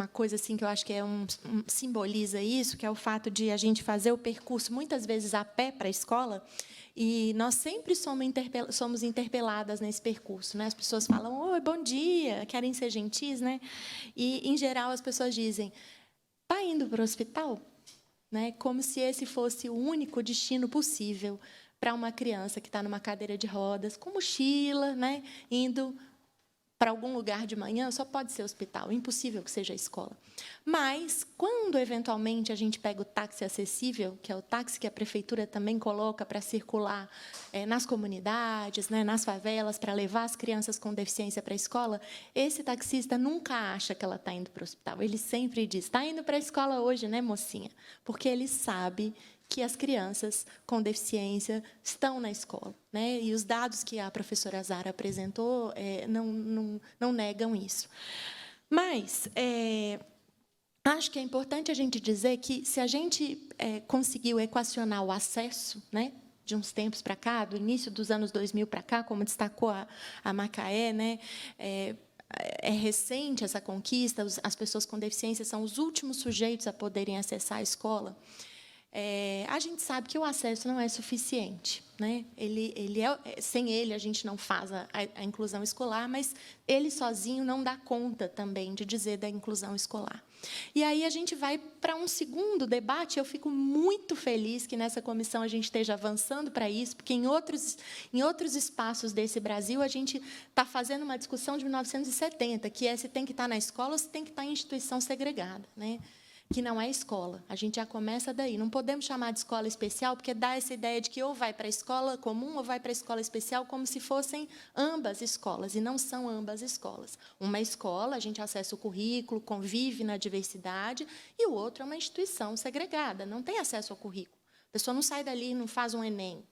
uma coisa assim que eu acho que simboliza isso, que é o fato de a gente fazer o percurso, muitas vezes, a pé para a escola, e nós sempre somos interpeladas nesse percurso, né? As pessoas falam, oi, bom dia, querem ser gentis, né? E, em geral, as pessoas dizem, está indo para o hospital? Né? Como se esse fosse o único destino possível para uma criança que está numa cadeira de rodas, com mochila, né? Indo para algum lugar de manhã, só pode ser hospital, impossível que seja a escola. Mas, quando, eventualmente, a gente pega o táxi acessível, que é o táxi que a prefeitura também coloca para circular nas comunidades, né, nas favelas, para levar as crianças com deficiência para a escola, esse taxista nunca acha que ela está indo para o hospital. Ele sempre diz, está indo para a escola hoje, né, mocinha? Porque ele sabe que as crianças com deficiência estão na escola, né? E os dados que a professora Zara apresentou não negam isso. Mas acho que é importante a gente dizer que, se a gente conseguiu equacionar o acesso, né, de uns tempos para cá, do início dos anos 2000 para cá, como destacou a Macaé, né, é recente essa conquista, as pessoas com deficiência são os últimos sujeitos a poderem acessar a escola. A gente sabe que o acesso não é suficiente, né? Sem ele, a gente não faz a inclusão escolar, mas ele sozinho não dá conta também de dizer da inclusão escolar. E aí a gente vai para um segundo debate. Eu fico muito feliz que nessa comissão a gente esteja avançando para isso, porque em outros espaços desse Brasil a gente está fazendo uma discussão de 1970, que é se tem que estar na escola ou se tem que estar em instituição segregada, né? Que não é escola. A gente já começa daí. Não podemos chamar de escola especial, porque dá essa ideia de que ou vai para a escola comum ou vai para a escola especial, como se fossem ambas escolas, e não são ambas escolas. Uma escola, a gente acessa o currículo, convive na diversidade, e o outro é uma instituição segregada, não tem acesso ao currículo. A pessoa não sai dali e não faz um Enem.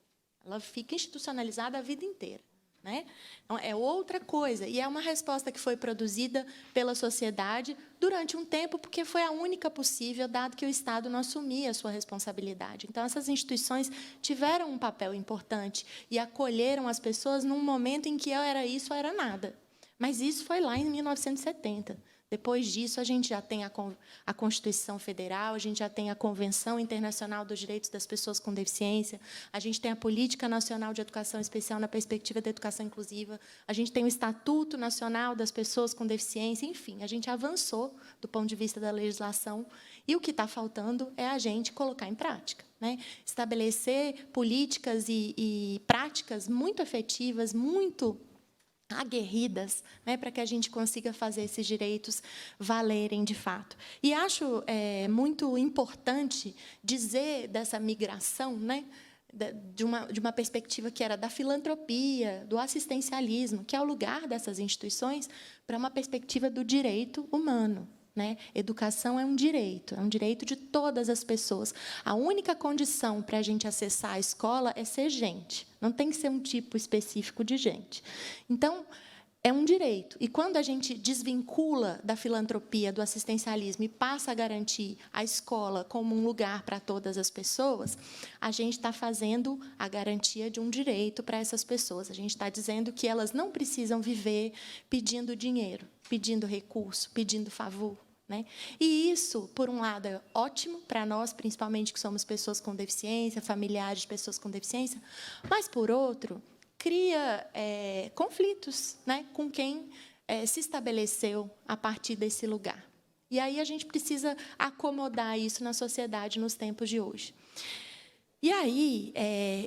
Ela fica institucionalizada a vida inteira. Né? Então, é outra coisa, e é uma resposta que foi produzida pela sociedade durante um tempo, porque foi a única possível, dado que o Estado não assumia a sua responsabilidade. Então, essas instituições tiveram um papel importante e acolheram as pessoas num momento em que era isso ou era nada. Mas isso foi lá em 1970. Depois disso, a gente já tem a Constituição Federal, a gente já tem a Convenção Internacional dos Direitos das Pessoas com Deficiência, a gente tem a Política Nacional de Educação Especial na perspectiva da educação inclusiva, a gente tem o Estatuto Nacional das Pessoas com Deficiência, enfim, a gente avançou do ponto de vista da legislação, e o que está faltando é a gente colocar em prática, né? Estabelecer políticas e práticas muito efetivas, muito aguerridas, né, para que a gente consiga fazer esses direitos valerem de fato. E acho muito importante dizer dessa migração, né, de uma perspectiva que era da filantropia, do assistencialismo, que é o lugar dessas instituições, para uma perspectiva do direito humano. Né? Educação é um direito de todas as pessoas. A única condição para a gente acessar a escola é ser gente, não tem que ser um tipo específico de gente. Então, é um direito. E, quando a gente desvincula da filantropia, do assistencialismo, e passa a garantir a escola como um lugar para todas as pessoas, a gente está fazendo a garantia de um direito para essas pessoas. A gente está dizendo que elas não precisam viver pedindo dinheiro, pedindo recurso, pedindo favor. Né? E isso, por um lado, é ótimo para nós, principalmente que somos pessoas com deficiência, familiares de pessoas com deficiência, mas, por outro, cria conflitos, né, com quem se estabeleceu a partir desse lugar. E aí a gente precisa acomodar isso na sociedade nos tempos de hoje. E aí,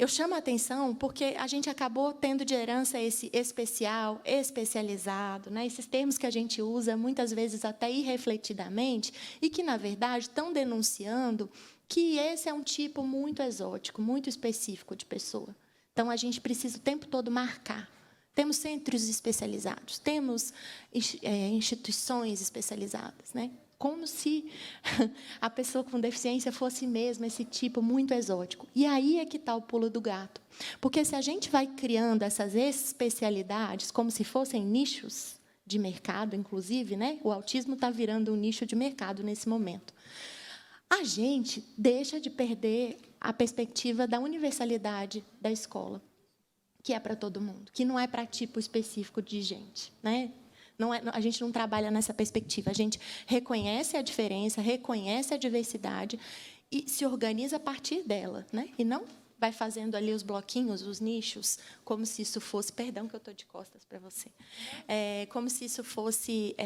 eu chamo a atenção porque a gente acabou tendo de herança esse especial, especializado, né? Esses termos que a gente usa, muitas vezes até irrefletidamente, e que, na verdade, estão denunciando que esse é um tipo muito exótico, muito específico de pessoa. Então, a gente precisa o tempo todo marcar. Temos centros especializados, temos instituições especializadas, né? Como se a pessoa com deficiência fosse mesmo esse tipo muito exótico. E aí é que está o pulo do gato. Porque, se a gente vai criando essas especialidades como se fossem nichos de mercado, inclusive, né? O autismo está virando um nicho de mercado nesse momento. A gente deixa de perder a perspectiva da universalidade da escola, que é para todo mundo, que não é para tipo específico de gente, né? A gente não trabalha nessa perspectiva. A gente reconhece a diferença, reconhece a diversidade e se organiza a partir dela, né? E não vai fazendo ali os bloquinhos, os nichos, como se isso fosse... Perdão que eu estou de costas para você. Como se isso fosse...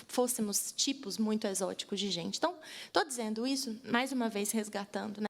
fôssemos tipos muito exóticos de gente. Então, estou dizendo isso, mais uma vez, resgatando. Né?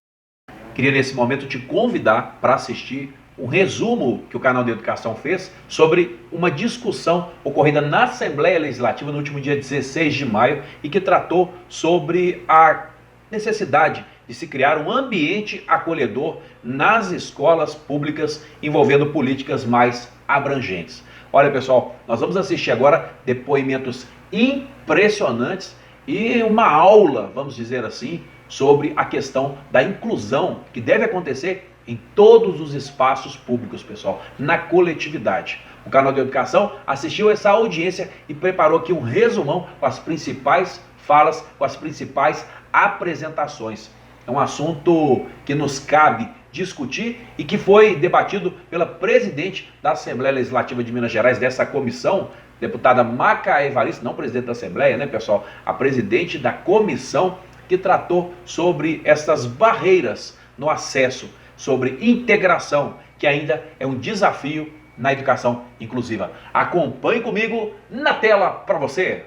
Queria, nesse momento, te convidar para assistir um resumo que o canal de Educação fez sobre uma discussão ocorrida na Assembleia Legislativa no último dia 16 de maio e que tratou sobre a necessidade de se criar um ambiente acolhedor nas escolas públicas envolvendo políticas mais abrangentes. Olha, pessoal, nós vamos assistir agora depoimentos impressionantes e uma aula, vamos dizer assim, sobre a questão da inclusão que deve acontecer em todos os espaços públicos, pessoal, na coletividade. O canal de Educação assistiu essa audiência e preparou aqui um resumão com as principais falas, com as principais apresentações. É um assunto que nos cabe discutir e que foi debatido pela presidente da Assembleia Legislativa de Minas Gerais, dessa comissão, deputada Macaé Evaristo, não presidente da Assembleia, né, pessoal? A presidente da comissão que tratou sobre essas barreiras no acesso, sobre integração, que ainda é um desafio na educação inclusiva. Acompanhe comigo na tela para você.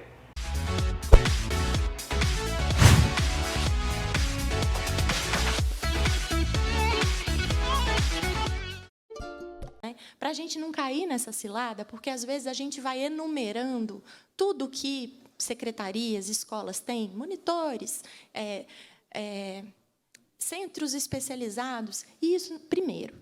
Para a gente não cair nessa cilada, porque às vezes a gente vai enumerando tudo que secretarias, escolas têm, monitores, centros especializados, e isso, primeiro,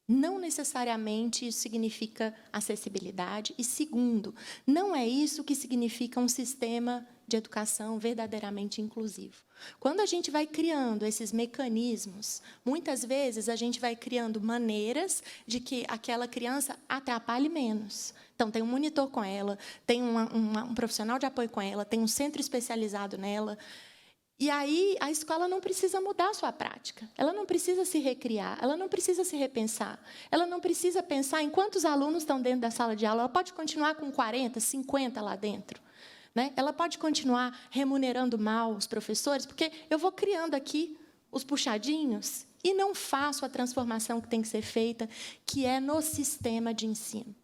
não necessariamente isso significa acessibilidade, e segundo, não é isso que significa um sistema de educação verdadeiramente inclusivo. Quando a gente vai criando esses mecanismos, muitas vezes a gente vai criando maneiras de que aquela criança atrapalhe menos. Então, tem um monitor com ela, tem um profissional de apoio com ela, tem um centro especializado nela. E aí, a escola não precisa mudar a sua prática, ela não precisa se recriar, ela não precisa se repensar, ela não precisa pensar em quantos alunos estão dentro da sala de aula, ela pode continuar com 40, 50 lá dentro. Né? Ela pode continuar remunerando mal os professores, porque eu vou criando aqui os puxadinhos e não faço a transformação que tem que ser feita, que é no sistema de ensino.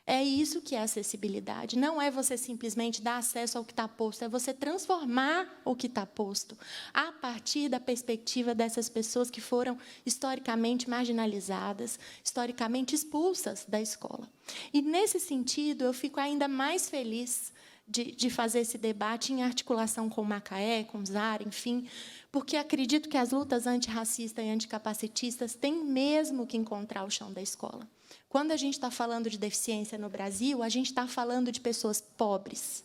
É isso que é acessibilidade. Não é você simplesmente dar acesso ao que está posto, é você transformar o que está posto a partir da perspectiva dessas pessoas que foram historicamente marginalizadas, historicamente expulsas da escola. E, nesse sentido, eu fico ainda mais feliz de fazer esse debate em articulação com o Macaé, com o Zara, enfim, porque acredito que as lutas antirracistas e anticapacitistas têm mesmo que encontrar o chão da escola. Quando a gente está falando de deficiência no Brasil, a gente está falando de pessoas pobres,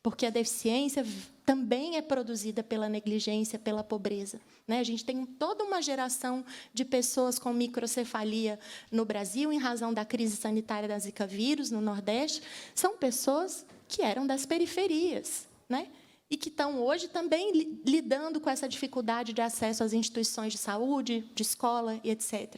porque a deficiência também é produzida pela negligência, pela pobreza. Né? A gente tem toda uma geração de pessoas com microcefalia no Brasil, em razão da crise sanitária da Zika vírus, no Nordeste. São pessoas que eram das periferias, né? E que estão hoje também lidando com essa dificuldade de acesso às instituições de saúde, de escola, e etc.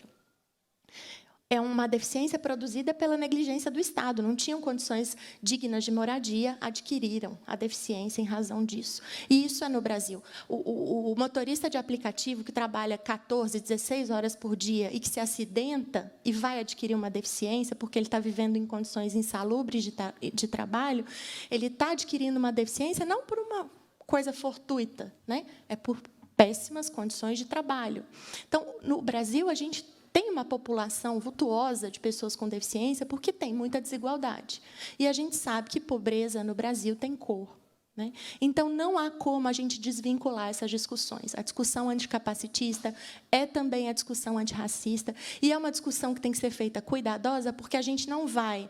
É uma deficiência produzida pela negligência do Estado. Não tinham condições dignas de moradia, adquiriram a deficiência em razão disso. E isso é no Brasil. O motorista de aplicativo que trabalha 14, 16 horas por dia e que se acidenta e vai adquirir uma deficiência porque ele está vivendo em condições insalubres de trabalho, ele está adquirindo uma deficiência não por uma coisa fortuita, né? É por péssimas condições de trabalho. Então, no Brasil, a gente tem uma população vultuosa de pessoas com deficiência porque tem muita desigualdade. E a gente sabe que pobreza no Brasil tem cor. Né? Então, não há como a gente desvincular essas discussões. A discussão anticapacitista é também a discussão antirracista, e é uma discussão que tem que ser feita cuidadosa, porque a gente não vai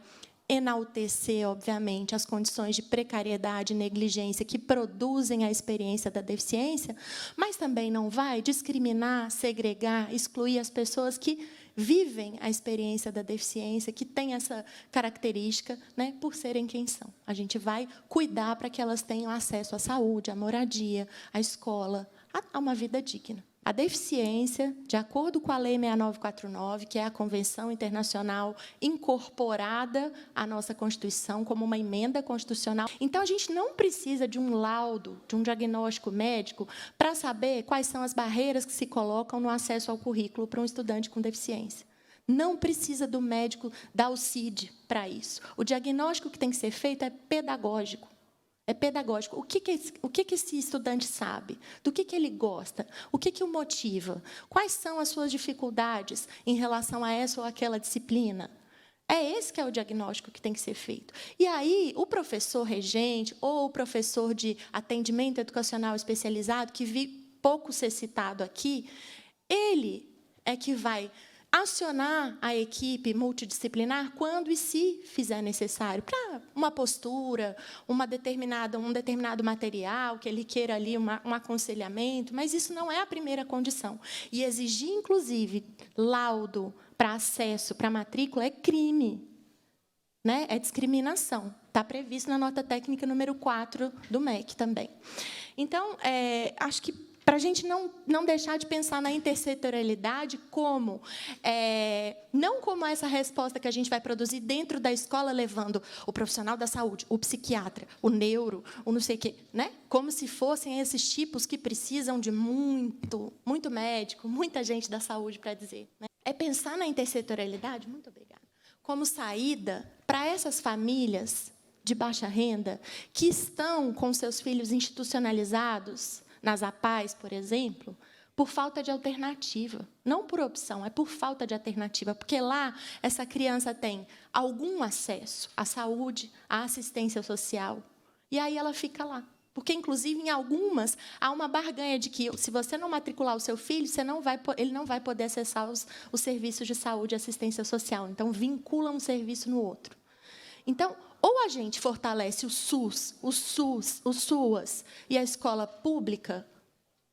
enaltecer, obviamente, as condições de precariedade e negligência que produzem a experiência da deficiência, mas também não vai discriminar, segregar, excluir as pessoas que vivem a experiência da deficiência, que têm essa característica, né, por serem quem são. A gente vai cuidar para que elas tenham acesso à saúde, à moradia, à escola, a uma vida digna. a deficiência, de acordo com a Lei 6949, que é a Convenção Internacional incorporada à nossa Constituição como uma emenda constitucional. Então, a gente não precisa de um laudo, de um diagnóstico médico, para saber quais são as barreiras que se colocam no acesso ao currículo para um estudante com deficiência. Não precisa do médico dar o CID para isso. O diagnóstico que tem que ser feito é pedagógico. É pedagógico. O que esse estudante sabe? Do que ele gosta? O que o motiva? Quais são as suas dificuldades em relação a essa ou aquela disciplina? É esse que é o diagnóstico que tem que ser feito. E aí, o professor regente ou o professor de atendimento educacional especializado, que vi pouco ser citado aqui, ele é que vai acionar a equipe multidisciplinar quando e se fizer necessário, para uma postura, um determinado material, que ele queira ali um aconselhamento, mas isso não é a primeira condição. E exigir, inclusive, laudo para acesso, para matrícula, é crime, né? É discriminação. Está previsto na nota técnica número 4 do MEC também. Então, acho que, para a gente não deixar de pensar na intersetorialidade como, não como essa resposta que a gente vai produzir dentro da escola, levando o profissional da saúde, o psiquiatra, o neuro, o não sei o quê, né? Como se fossem esses tipos que precisam de muito médico, muita gente da saúde para dizer, né? É pensar na intersetorialidade, muito obrigada, como saída para essas famílias de baixa renda que estão com seus filhos institucionalizados nas APAES, por exemplo, por falta de alternativa. Não por opção, é por falta de alternativa, porque lá essa criança tem algum acesso à saúde, à assistência social, e aí ela fica lá. Porque, inclusive, em algumas, há uma barganha de que, se você não matricular o seu filho, ele não vai poder acessar os serviços de saúde e assistência social. Então, vincula um serviço no outro. Então, ou a gente fortalece o SUS, o SUAS e a escola pública,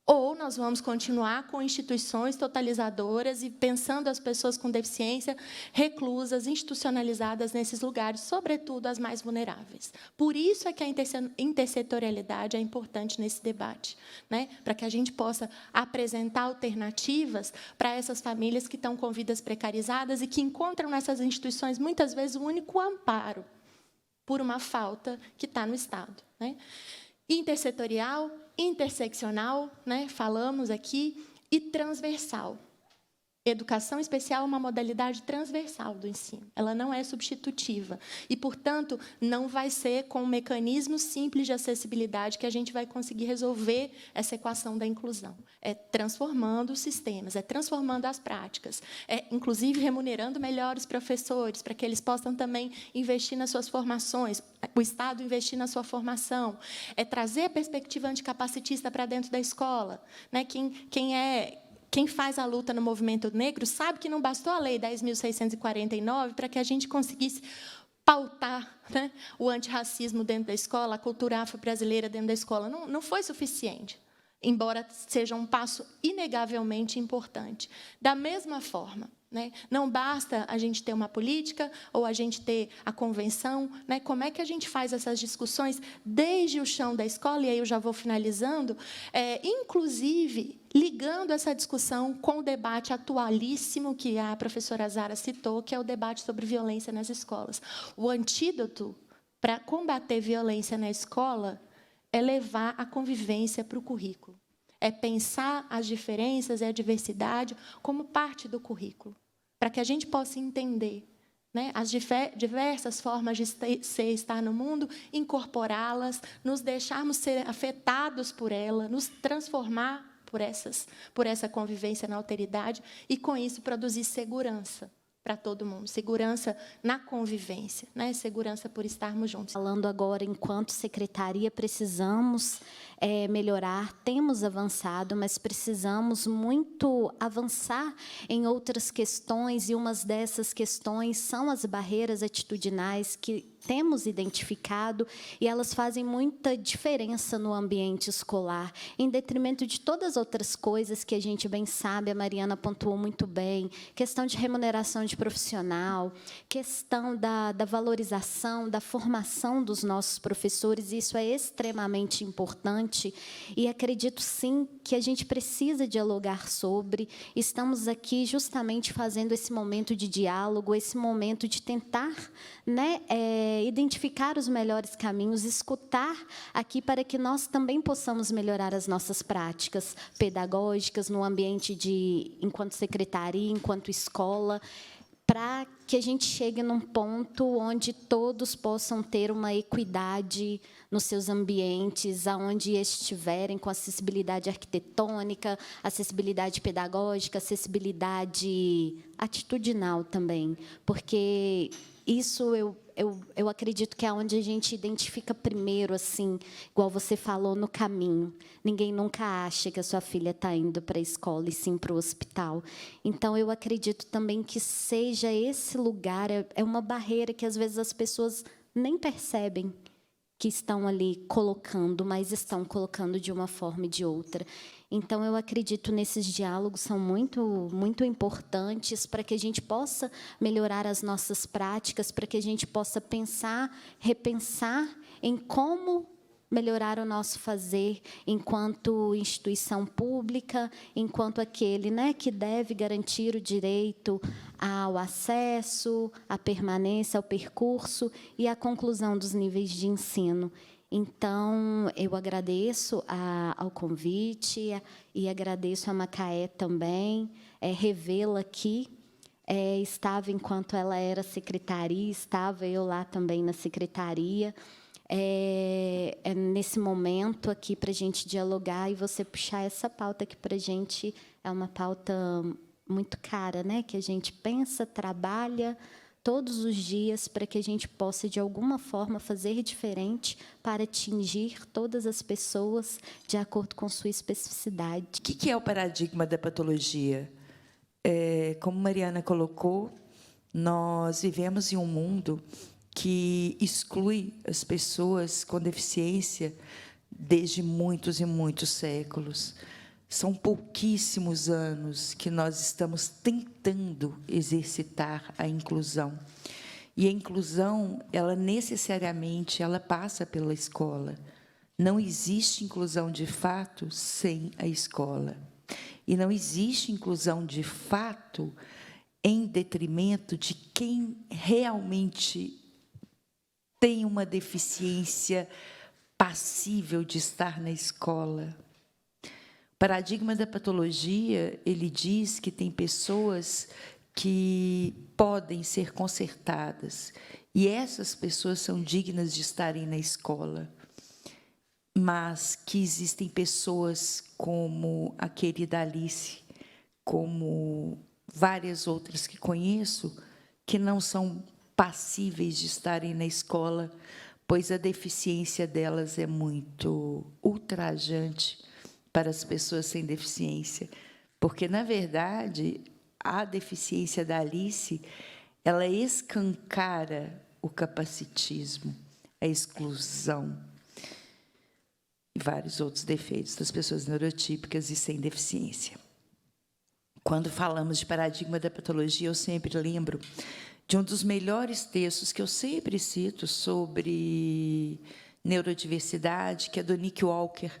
ou nós vamos continuar com instituições totalizadoras e pensando as pessoas com deficiência reclusas, institucionalizadas nesses lugares, sobretudo as mais vulneráveis. Por isso é que a intersetorialidade é importante nesse debate, né? Para que a gente possa apresentar alternativas para essas famílias que estão com vidas precarizadas e que encontram nessas instituições, muitas vezes, o único amparo por uma falta que está no Estado, né? Intersetorial, interseccional, né, falamos aqui, e transversal. Educação especial é uma modalidade transversal do ensino. Ela não é substitutiva. E, portanto, não vai ser com um mecanismo simples de acessibilidade que a gente vai conseguir resolver essa equação da inclusão. É transformando os sistemas, é transformando as práticas, é, inclusive, remunerando melhor os professores, para que eles possam também investir nas suas formações, o Estado investir na sua formação, é trazer a perspectiva anticapacitista para dentro da escola, né? Quem faz a luta no movimento negro sabe que não bastou a Lei 10.649 para que a gente conseguisse pautar, né, o antirracismo dentro da escola, a cultura afro-brasileira dentro da escola. Não foi suficiente, embora seja um passo inegavelmente importante. Da mesma forma, né, não basta a gente ter uma política ou a gente ter a convenção, né? Como é que a gente faz essas discussões desde o chão da escola, e aí eu já vou finalizando, inclusive ligando essa discussão com o debate atualíssimo que a professora Zara citou, que é o debate sobre violência nas escolas. O antídoto para combater violência na escola é levar a convivência para o currículo. É pensar as diferenças e a diversidade como parte do currículo, para que a gente possa entender, né, as diversas formas de ser, estar no mundo, incorporá-las, nos deixarmos ser afetados por ela, nos transformar por essa convivência na alteridade e, com isso, produzir segurança para todo mundo, segurança na convivência, né? Segurança por estarmos juntos. Falando agora, enquanto secretaria, precisamos melhorar, temos avançado, mas precisamos muito avançar em outras questões, e uma dessas questões são as barreiras atitudinais que temos identificado, e elas fazem muita diferença no ambiente escolar, em detrimento de todas as outras coisas que a gente bem sabe, a Mariana pontuou muito bem, questão de remuneração de profissional, questão da valorização, da formação dos nossos professores, isso é extremamente importante, e acredito, sim, que a gente precisa dialogar sobre. Estamos aqui justamente fazendo esse momento de diálogo, esse momento de tentar, né, identificar os melhores caminhos, escutar aqui para que nós também possamos melhorar as nossas práticas pedagógicas no ambiente enquanto secretaria, enquanto escola, para que a gente chegue num ponto onde todos possam ter uma equidade nos seus ambientes, aonde estiverem, com acessibilidade arquitetônica, acessibilidade pedagógica, acessibilidade atitudinal também, porque isso eu acredito que é onde a gente identifica primeiro, assim, igual você falou, no caminho. Ninguém nunca acha que a sua filha está indo para a escola, e sim para o hospital. Então, eu acredito também que seja esse lugar, é uma barreira que, às vezes, as pessoas nem percebem que estão ali colocando, mas estão colocando de uma forma e de outra. Então, eu acredito nesses diálogos, são muito, muito importantes para que a gente possa melhorar as nossas práticas, para que a gente possa pensar, repensar em como melhorar o nosso fazer enquanto instituição pública, enquanto aquele, né, que deve garantir o direito ao acesso, à permanência, ao percurso e à conclusão dos níveis de ensino. Então, eu agradeço ao convite e agradeço a Macaé também, revê-la aqui. Estava, enquanto ela era secretaria, estava eu lá também na secretaria, nesse momento aqui para a gente dialogar e você puxar essa pauta aqui para a gente, é uma pauta muito cara, né? Que a gente pensa, trabalha todos os dias para que a gente possa, de alguma forma, fazer diferente para atingir todas as pessoas de acordo com sua especificidade. O que é o paradigma da patologia? Como Mariana colocou, nós vivemos em um mundo que exclui as pessoas com deficiência desde muitos e muitos séculos. São pouquíssimos anos que nós estamos tentando exercitar a inclusão. E a inclusão, ela necessariamente, ela passa pela escola. Não existe inclusão de fato sem a escola. E não existe inclusão de fato em detrimento de quem realmente tem uma deficiência passível de estar na escola. O paradigma da patologia, ele diz que tem pessoas que podem ser consertadas, e essas pessoas são dignas de estarem na escola, mas que existem pessoas como a querida Alice, como várias outras que conheço, que não são passíveis de estarem na escola, pois a deficiência delas é muito ultrajante para as pessoas sem deficiência, porque, na verdade, a deficiência da Alice, ela escancara o capacitismo, a exclusão e vários outros defeitos das pessoas neurotípicas e sem deficiência. Quando falamos de paradigma da patologia, eu sempre lembro de um dos melhores textos que eu sempre cito sobre neurodiversidade, que é do Nick Walker.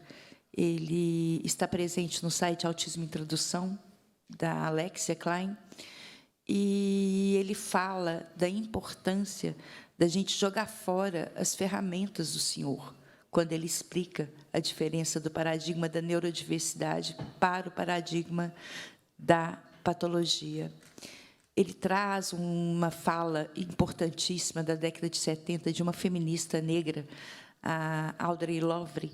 Ele está presente no site Autismo em Tradução, da Alexia Klein, e ele fala da importância da gente jogar fora as ferramentas do senhor, quando ele explica a diferença do paradigma da neurodiversidade para o paradigma da patologia. Ele traz uma fala importantíssima da década de 70 de uma feminista negra, a Audre Lorde,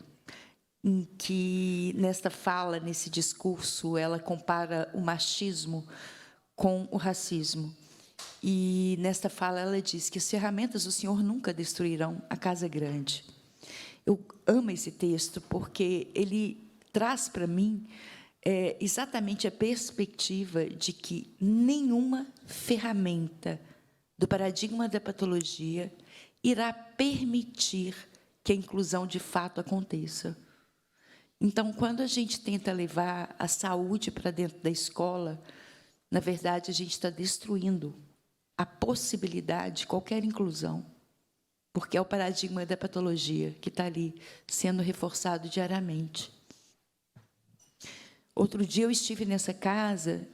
em que, nesta fala, nesse discurso, ela compara o machismo com o racismo. E, nesta fala, ela diz que as ferramentas do Senhor nunca destruirão a casa grande. Eu amo esse texto porque ele traz para mim exatamente a perspectiva de que nenhuma ferramenta do paradigma da patologia irá permitir que a inclusão de fato aconteça. Então, quando a gente tenta levar a saúde para dentro da escola, na verdade, a gente está destruindo a possibilidade de qualquer inclusão, porque é o paradigma da patologia que está ali sendo reforçado diariamente. Outro dia eu estive nessa casa,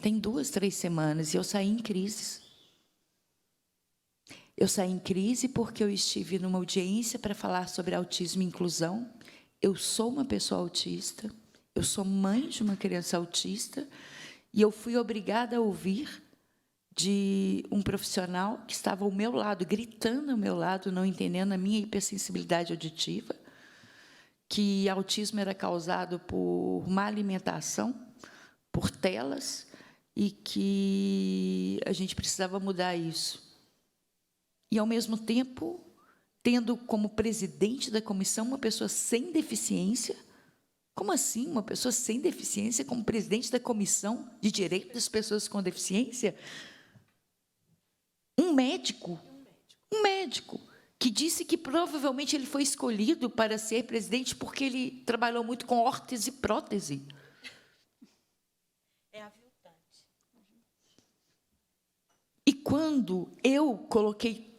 tem 2, 3 semanas, e eu saí em crise. Eu saí em crise porque eu estive numa audiência para falar sobre autismo e inclusão. Eu sou uma pessoa autista, eu sou mãe de uma criança autista, e eu fui obrigada a ouvir de um profissional que estava ao meu lado, gritando ao meu lado, não entendendo a minha hipersensibilidade auditiva, que autismo era causado por má alimentação, por telas, e que a gente precisava mudar isso. E, ao mesmo tempo, tendo como presidente da comissão uma pessoa sem deficiência. Como assim, uma pessoa sem deficiência como presidente da Comissão de Direito das Pessoas com Deficiência? Um médico, que disse que provavelmente ele foi escolhido para ser presidente porque ele trabalhou muito com órtese e prótese. É aviltante. E quando eu coloquei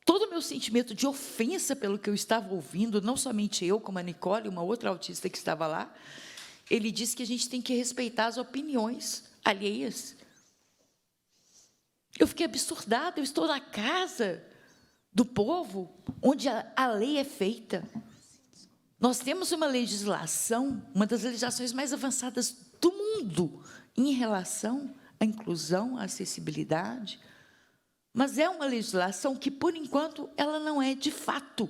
todo o meu sentimento de ofensa pelo que eu estava ouvindo, não somente eu, como a Nicole, uma outra autista que estava lá, ele disse que a gente tem que respeitar as opiniões alheias. Eu fiquei absurdada, eu estou na casa do povo, onde a lei é feita. Nós temos uma legislação, uma das legislações mais avançadas do mundo, em relação à inclusão, à acessibilidade, mas é uma legislação que, por enquanto, ela não é de fato,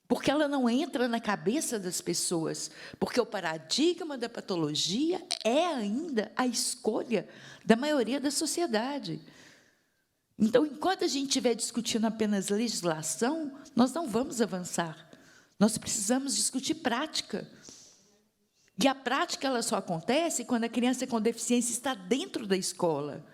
porque ela não entra na cabeça das pessoas, porque o paradigma da patologia é ainda a escolha da maioria da sociedade. Então, enquanto a gente estiver discutindo apenas legislação, nós não vamos avançar. Nós precisamos discutir prática. E a prática ela só acontece quando a criança com deficiência está dentro da escola.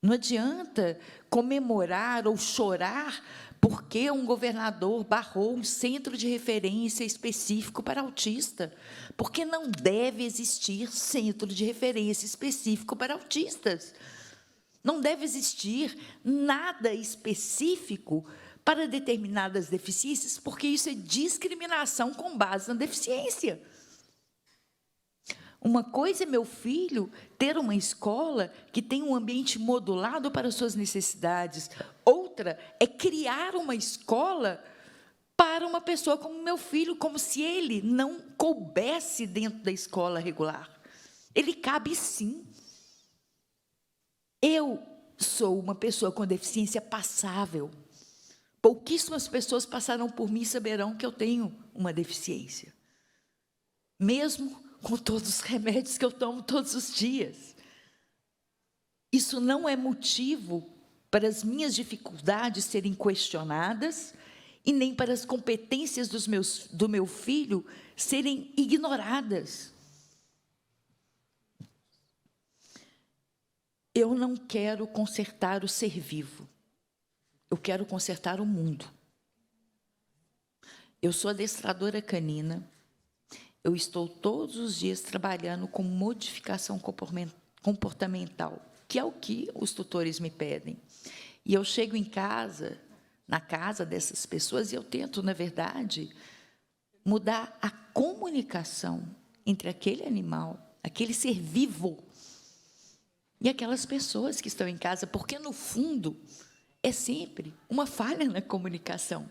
Não adianta comemorar ou chorar porque um governador barrou um centro de referência específico para autista, porque não deve existir centro de referência específico para autistas. Não deve existir nada específico para determinadas deficiências, porque isso é discriminação com base na deficiência. Uma coisa é meu filho ter uma escola que tem um ambiente modulado para suas necessidades. Outra é criar uma escola para uma pessoa como meu filho, como se ele não coubesse dentro da escola regular. Ele cabe, sim. Eu sou uma pessoa com deficiência passável. Pouquíssimas pessoas passaram por mim e saberão que eu tenho uma deficiência. Mesmo com todos os remédios que eu tomo todos os dias. Isso não é motivo para as minhas dificuldades serem questionadas e nem para as competências do meu filho serem ignoradas. Eu não quero consertar o ser vivo. Eu quero consertar o mundo. Eu sou adestradora canina. Eu estou todos os dias trabalhando com modificação comportamental, que é o que os tutores me pedem. E eu chego em casa, na casa dessas pessoas, e eu tento, na verdade, mudar a comunicação entre aquele animal, aquele ser vivo, e aquelas pessoas que estão em casa, porque, no fundo, é sempre uma falha na comunicação,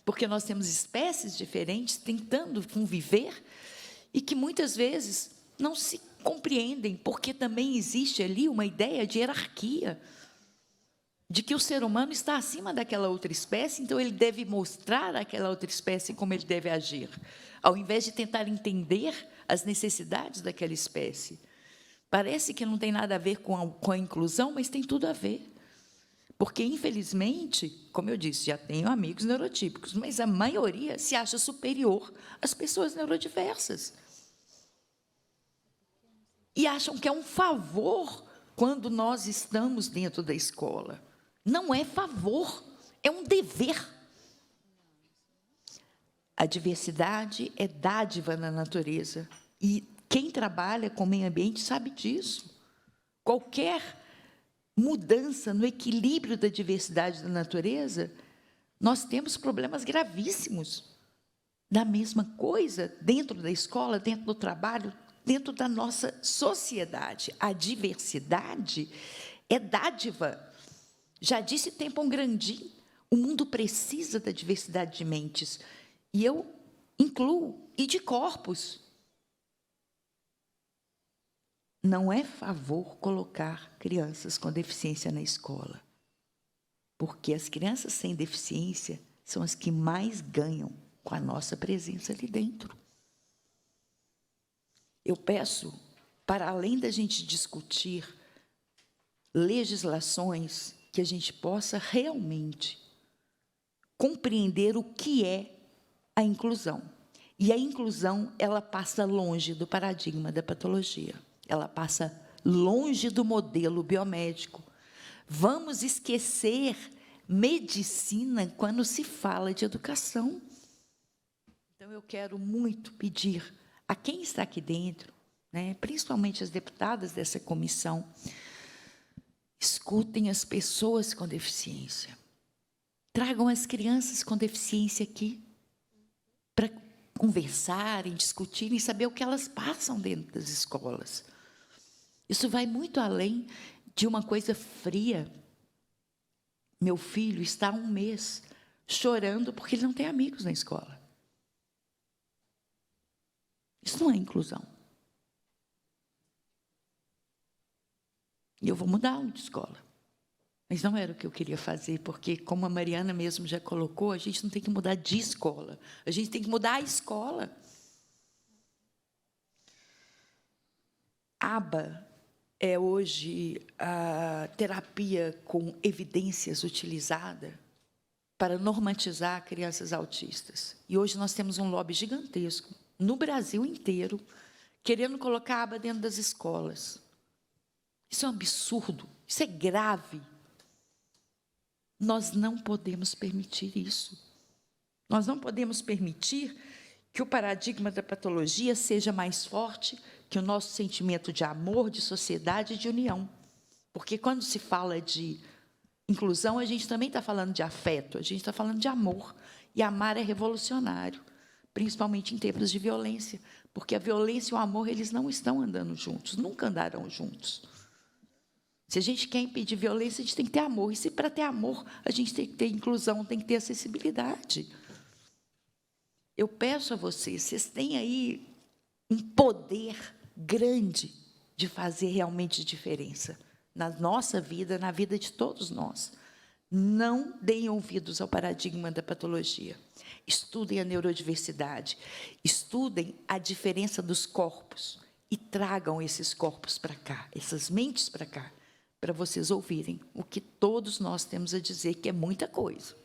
porque nós temos espécies diferentes tentando conviver e que, muitas vezes, não se compreendem, porque também existe ali uma ideia de hierarquia, de que o ser humano está acima daquela outra espécie, então ele deve mostrar àquela outra espécie como ele deve agir, ao invés de tentar entender as necessidades daquela espécie. Parece que não tem nada a ver com a inclusão, mas tem tudo a ver. Porque, infelizmente, como eu disse, já tenho amigos neurotípicos, mas a maioria se acha superior às pessoas neurodiversas. E acham que é um favor quando nós estamos dentro da escola. Não é favor, é um dever. A diversidade é dádiva na natureza. E quem trabalha com o meio ambiente sabe disso. Qualquer mudança no equilíbrio da diversidade da natureza, nós temos problemas gravíssimos. Da mesma coisa, dentro da escola, dentro do trabalho, dentro da nossa sociedade. A diversidade é dádiva. Já disse Temple Grandin, o mundo precisa da diversidade de mentes. E eu incluo, e de corpos. Não é favor colocar crianças com deficiência na escola, porque as crianças sem deficiência são as que mais ganham com a nossa presença ali dentro. Eu peço, para além da gente discutir legislações, que a gente possa realmente compreender o que é a inclusão. E a inclusão, ela passa longe do paradigma da patologia. Ela passa longe do modelo biomédico. Vamos esquecer medicina quando se fala de educação. Então, eu quero muito pedir a quem está aqui dentro, né, principalmente as deputadas dessa comissão, escutem as pessoas com deficiência. Tragam as crianças com deficiência aqui para conversarem, discutirem, saber o que elas passam dentro das escolas. Isso vai muito além de uma coisa fria. Meu filho está há 1 mês chorando porque ele não tem amigos na escola. Isso não é inclusão. E eu vou mudá-lo de escola. Mas não era o que eu queria fazer, porque, como a Mariana mesmo já colocou, a gente não tem que mudar de escola, a gente tem que mudar a escola. ABA é hoje a terapia com evidências utilizada para normatizar crianças autistas. E hoje nós temos um lobby gigantesco, no Brasil inteiro, querendo colocar a ABA dentro das escolas. Isso é um absurdo, isso é grave. Nós não podemos permitir isso. Nós não podemos permitir que o paradigma da patologia seja mais forte que o nosso sentimento de amor, de sociedade e de união. Porque, quando se fala de inclusão, a gente também está falando de afeto, a gente está falando de amor. E amar é revolucionário, principalmente em tempos de violência, porque a violência e o amor, eles não estão andando juntos, nunca andarão juntos. Se a gente quer impedir violência, a gente tem que ter amor. E se, para ter amor, a gente tem que ter inclusão, tem que ter acessibilidade. Eu peço a vocês, vocês têm aí um poder grande de fazer realmente diferença na nossa vida, na vida de todos nós. Não deem ouvidos ao paradigma da patologia. Estudem a neurodiversidade, estudem a diferença dos corpos e tragam esses corpos para cá, essas mentes para cá, para vocês ouvirem o que todos nós temos a dizer, que é muita coisa.